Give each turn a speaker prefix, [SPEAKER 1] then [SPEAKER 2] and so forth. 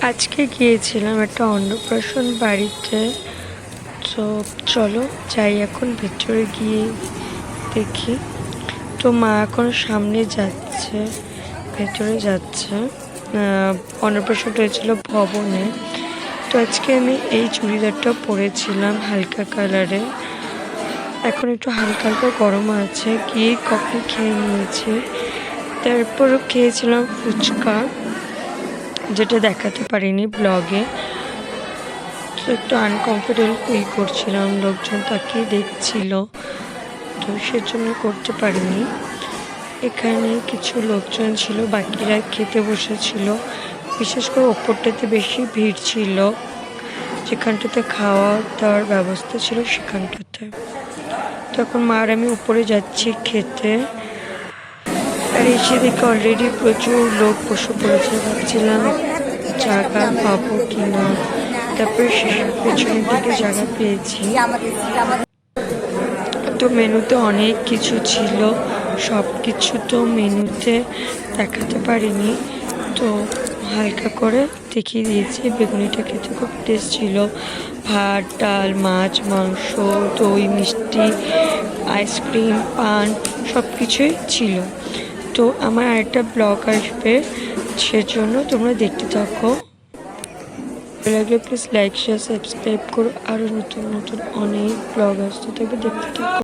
[SPEAKER 1] আজকে গিয়েছিলাম একটা অন্নপ্রাশন বাড়িতে। তো চলো যাই এখন ভেতরে গিয়ে দেখি। তো মা এখন সামনে যাচ্ছে, ভেতরে যাচ্ছে। অন্নপ্রাশন হয়েছিল ভবনে। তো আজকে আমি এই চুড়িদারটা পরেছিলাম হালকা কালারে। এখন একটু হালকা হালকা গরম আছে, গিয়ে কফি খেয়ে নিয়েছি। তারপরও খেয়েছিলাম ফুচকা, যেটা দেখাতে পারিনি ব্লগে। তো একটু আনকমফোর্টেবল ফিল করছিলাম, লোকজন তাকিয়ে দেখছিল, তো সেজন্য করতে পারিনি। এখানে কিছু লোকজন ছিল, বাকিরা খেতে বসেছিল। বিশেষ করে ওপরটাতে বেশি ভিড় ছিল, যেখানটাতে খাওয়া দাওয়ার ব্যবস্থা ছিল সেখানটাতে। তখন মা আর আমি উপরে যাচ্ছি খেতে, আর এসে দেখে অলরেডি প্রচুর লোক বসে পড়েছে। ভাবছিলাম জায়গা পাবো কিনা, তারপরে শেষের পেছনের দিকে জায়গা পেয়েছি। তো মেনুতে অনেক কিছু ছিল, সব কিছু তো মেনুতে দেখাতে পারিনি, তো হালকা করে দেখিয়ে দিয়েছি। বেগুনিটা খেতে খুব টেস্ট ছিল। ভাত, ডাল, মাছ, মাংস, দই, মিষ্টি, আইসক্রিম, পান সব কিছুই ছিল। তো আমার আরেকটা ব্লগ আসবে, সেজন্য তোমরা দেখতে থাকো। ভালো লাগলে প্লিজ লাইক, শেয়ার, সাবস্ক্রাইব করো। আরও নতুন নতুন অনেক ব্লগ আসতে থাকবে, দেখতে থাকো।